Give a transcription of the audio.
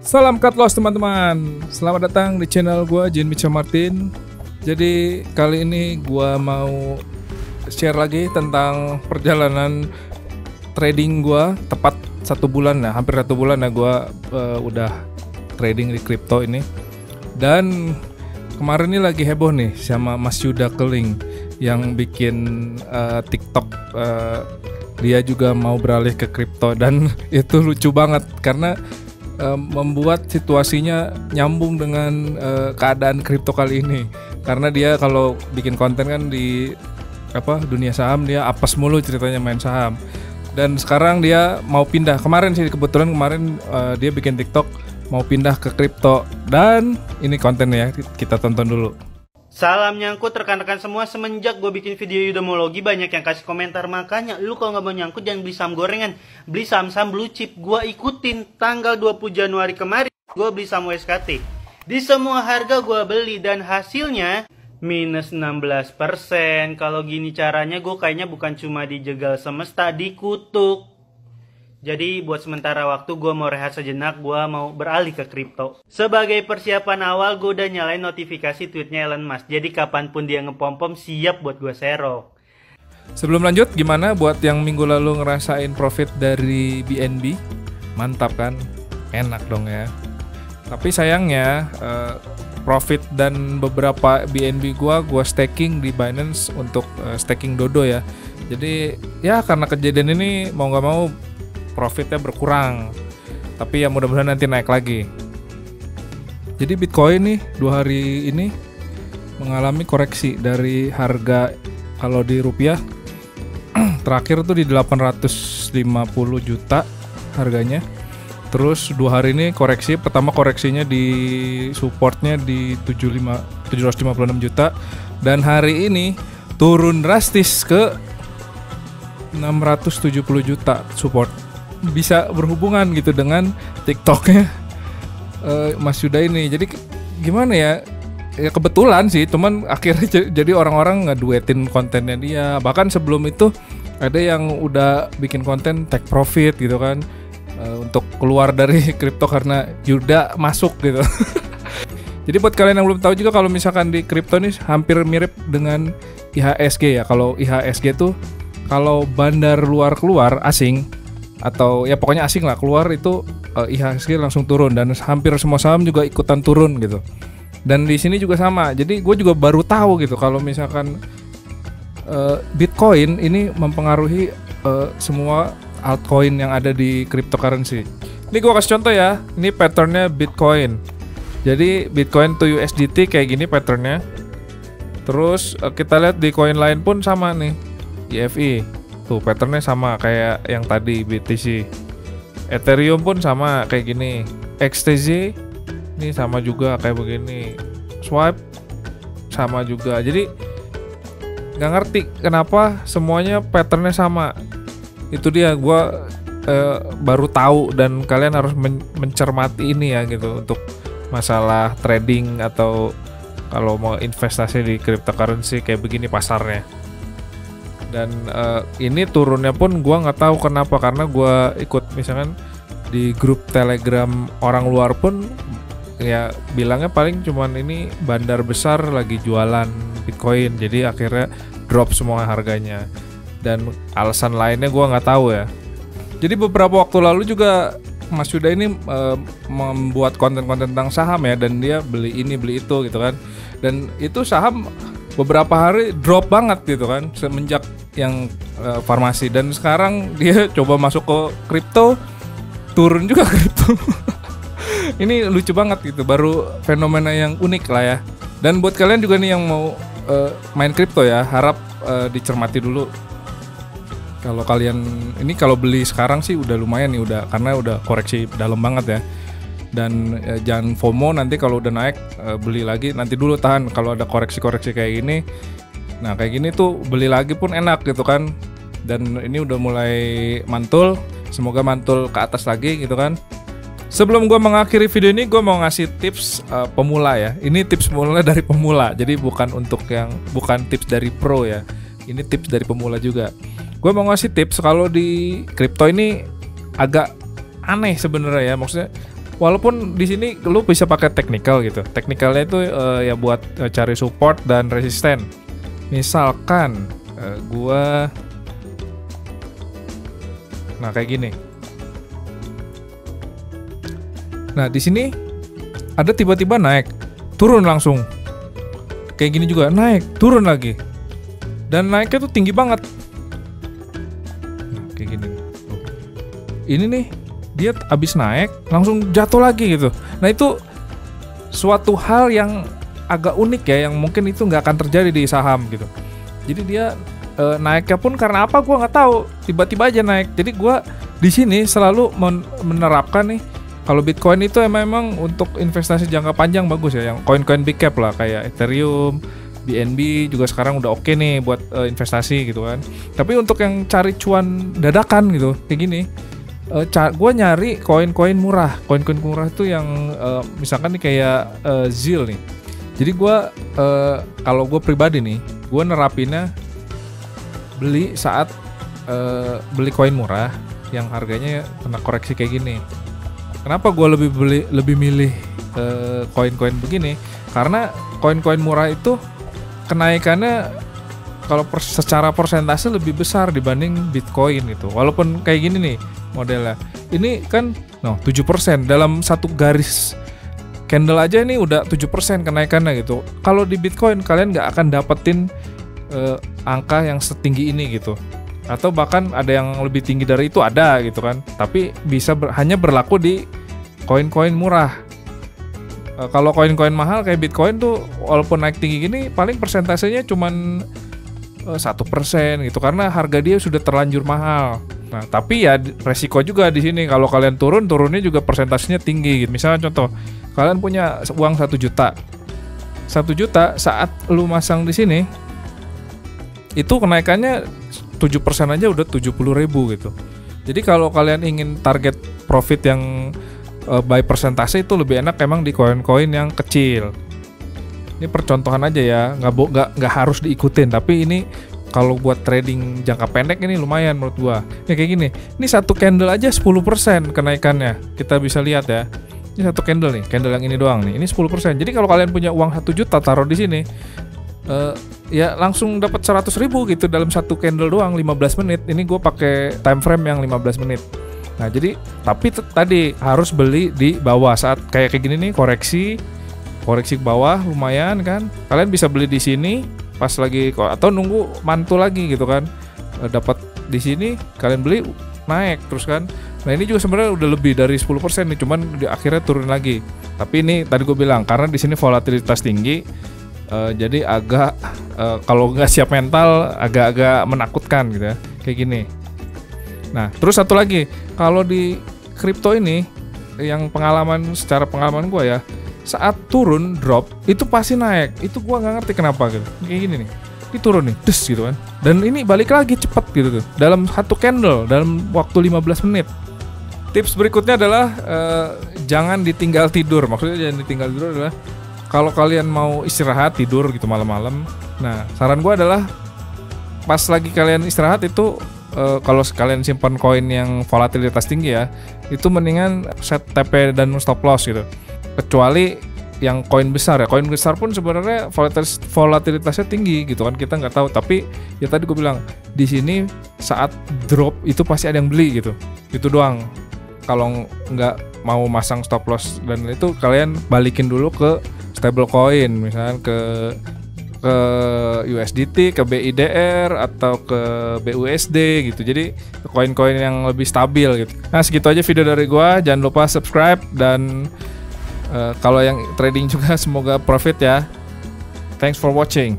Salam cut loss teman-teman. Selamat datang di channel gue Jin Mitchell Martin. Jadi kali ini gue mau share lagi tentang perjalanan trading gue. Tepat 1 bulan ya, hampir 1 bulan ya gue udah trading di kripto ini. Dan kemarin ini lagi heboh nih sama Mas Yuda Keling yang bikin TikTok. Dia juga mau beralih ke kripto dan itu lucu banget karena membuat situasinya nyambung dengan keadaan kripto kali ini. Karena dia kalau bikin konten kan di dunia saham, dia apes mulu ceritanya main saham. Dan sekarang dia mau pindah. Kemarin dia bikin TikTok mau pindah ke kripto. Dan ini kontennya ya, kita tonton dulu. Salam nyangkut rekan-rekan semua. Semenjak gue bikin video Udamologi banyak yang kasih komentar. Makanya lu kalau nggak mau nyangkut jangan beli saham gorengan, beli saham-saham blue chip. Gue ikutin tanggal 20 Januari kemarin gue beli saham WSKT. Di semua harga gue beli dan hasilnya minus 16%. Kalau gini caranya gue kayaknya bukan cuma dijegal semesta, dikutuk. Jadi buat sementara waktu gue mau rehat sejenak, gue mau beralih ke kripto. Sebagai persiapan awal gue udah nyalain notifikasi tweetnya Elon Musk. Jadi kapanpun dia ngepom-pom siap buat gue serok. Sebelum lanjut, gimana buat yang minggu lalu ngerasain profit dari BNB? Mantap kan? Enak dong ya. Tapi sayangnya profit dan beberapa BNB gue staking di Binance untuk staking Dodo ya. Jadi ya karena kejadian ini mau gak mau profitnya berkurang, tapi ya mudah-mudahan nanti naik lagi. Jadi Bitcoin nih 2 hari ini mengalami koreksi dari harga, kalau di rupiah terakhir tuh di 850 juta harganya. Terus 2 hari ini koreksi, pertama koreksinya di supportnya di 756 juta, dan hari ini turun drastis ke 670 juta support. Bisa berhubungan gitu dengan TikToknya Mas Yuda ini. Jadi gimana ya? Ya kebetulan sih, cuman akhirnya jadi orang-orang ngeduetin kontennya dia. Bahkan sebelum itu ada yang udah bikin konten take profit gitu kan, untuk keluar dari kripto karena Yuda masuk gitu. Jadi buat kalian yang belum tahu juga, kalau misalkan di kripto ini hampir mirip dengan IHSG ya. Kalau IHSG tuh kalau bandar luar keluar asing, atau ya pokoknya asing lah keluar, itu IHSG langsung turun, dan hampir semua saham juga ikutan turun gitu. Dan di sini juga sama. Jadi gue juga baru tahu gitu kalau misalkan Bitcoin ini mempengaruhi semua altcoin yang ada di cryptocurrency. Ini gue kasih contoh ya. Ini patternnya Bitcoin. Jadi Bitcoin to USDT kayak gini patternnya. Terus kita lihat di koin lain pun sama nih, EFI. Tuh patternnya sama kayak yang tadi BTC. Ethereum pun sama kayak gini. XTZ ini sama juga kayak begini. Swipe sama juga. Jadi nggak ngerti kenapa semuanya patternnya sama. Itu dia, gue baru tahu, dan kalian harus mencermati ini ya gitu untuk masalah trading atau kalau mau investasi di cryptocurrency kayak begini pasarnya. Dan ini turunnya pun gue nggak tahu kenapa, karena gue ikut misalkan di grup Telegram orang luar pun ya bilangnya paling cuman ini bandar besar lagi jualan Bitcoin, jadi akhirnya drop semua harganya. Dan alasan lainnya gue nggak tahu ya. Jadi beberapa waktu lalu juga Mas Yuda ini membuat konten-konten tentang saham ya, dan dia beli ini beli itu gitu kan. Dan itu saham beberapa hari drop banget gitu kan semenjak yang farmasi, dan sekarang dia coba masuk ke kripto, turun juga kripto. Ini lucu banget gitu, baru fenomena yang unik lah ya. Dan buat kalian juga nih yang mau main kripto ya, harap dicermati dulu. Kalau kalian ini kalau beli sekarang sih udah lumayan nih, udah karena udah koreksi dalam banget ya. Dan jangan FOMO, nanti kalau udah naik beli lagi, nanti dulu tahan kalau ada koreksi-koreksi kayak gini. Nah kayak gini tuh beli lagi pun enak gitu kan. Dan ini udah mulai mantul, semoga mantul ke atas lagi gitu kan. Sebelum gue mengakhiri video ini, gue mau ngasih tips pemula ya. Ini tips pemula dari pemula, jadi bukan tips dari pro ya. Ini tips dari pemula juga. Gue mau ngasih tips kalau di kripto ini agak aneh sebenarnya ya, maksudnya Walaupun di sini lu bisa pakai technical gitu. Technicalnya itu ya buat cari support dan resisten. Misalkan gua kayak gini. Nah, di sini ada tiba-tiba naik, turun langsung. Kayak gini juga, naik, turun lagi. Dan naiknya tuh tinggi banget. Nah, kayak gini. Ini nih, dia abis naik, langsung jatuh lagi gitu. Nah, itu suatu hal yang agak unik ya, yang mungkin itu nggak akan terjadi di saham gitu. Jadi dia naiknya pun karena apa gue nggak tahu, tiba-tiba aja naik. Jadi gue di sini selalu menerapkan nih, kalau Bitcoin itu emang untuk investasi jangka panjang bagus ya, yang koin-koin big cap lah kayak Ethereum, BNB juga sekarang udah oke nih buat investasi gitu kan. Tapi untuk yang cari cuan dadakan gitu kayak gini, gue nyari koin-koin murah. Koin-koin murah itu yang misalkan nih kayak ZIL nih. Jadi gue kalau gue pribadi nih, gue nerapinnya beli saat beli koin murah yang harganya kena koreksi kayak gini. Kenapa gue lebih milih koin-koin begini? Karena koin-koin murah itu kenaikannya kalau secara persentase lebih besar dibanding Bitcoin gitu. Walaupun kayak gini nih modelnya. Ini kan 7% dalam satu garis candle aja ini udah 7% kenaikannya gitu. Kalau di Bitcoin kalian nggak akan dapetin angka yang setinggi ini gitu, atau bahkan ada yang lebih tinggi dari itu ada gitu kan, tapi bisa hanya berlaku di koin-koin murah. Kalau koin-koin mahal kayak Bitcoin tuh walaupun naik tinggi gini paling persentasenya cuman 1% gitu, karena harga dia sudah terlanjur mahal. Nah, tapi ya resiko juga di sini kalau kalian turunnya juga persentasenya tinggi gitu. Misalnya contoh, kalian punya uang 1 juta. 1 juta saat lu masang di sini itu kenaikannya 7% aja udah 70.000 gitu. Jadi kalau kalian ingin target profit yang by persentase itu lebih enak emang di koin-koin yang kecil. Ini percontohan aja ya, nggak harus diikutin. Tapi ini kalau buat trading jangka pendek ini lumayan menurut gua. Ya kayak gini, ini satu candle aja 10% kenaikannya. Kita bisa lihat ya. Ini satu candle nih, candle yang ini doang nih. Ini 10%. Jadi kalau kalian punya uang 1 juta taruh di sini, ya langsung dapat 100.000 gitu dalam satu candle doang 15 menit. Ini gue pakai time frame yang 15 menit. Nah, jadi tapi tadi harus beli di bawah saat kayak gini nih, koreksi ke bawah lumayan kan. Kalian bisa beli di sini pas lagi atau nunggu mantul lagi gitu kan. Dapat di sini kalian beli naik terus kan. Nah, ini juga sebenarnya udah lebih dari 10% nih, cuman di akhirnya turun lagi. Tapi ini tadi gue bilang karena di sini volatilitas tinggi, jadi agak kalau nggak siap mental agak-agak menakutkan gitu ya, kayak gini. Nah, terus satu lagi, kalau di kripto ini yang secara pengalaman gue ya, saat turun drop itu pasti naik. Itu gue nggak ngerti kenapa gitu. Kayak gini nih, ini turun nih, des gitu kan. Dan ini balik lagi cepet gitu tuh, dalam satu candle dalam waktu 15 menit. Tips berikutnya adalah jangan ditinggal tidur. Maksudnya jangan ditinggal tidur adalah kalau kalian mau istirahat tidur gitu malam-malam. Nah, saran gue adalah pas lagi kalian istirahat itu kalau kalian simpan koin yang volatilitas tinggi ya, itu mendingan set TP dan stop loss gitu. Kecuali yang koin besar ya, koin besar pun sebenarnya volatilitasnya tinggi gitu kan, kita nggak tahu. Tapi ya tadi gue bilang di sini saat drop itu pasti ada yang beli gitu. Itu doang. Kalau nggak mau masang stop loss dan itu kalian balikin dulu ke stable coin, misalnya ke USDT, ke BIDR atau ke BUSD gitu. Jadi koin-koin yang lebih stabil gitu. Nah, segitu aja video dari gua. Jangan lupa subscribe dan kalau yang trading juga semoga profit ya. Thanks for watching.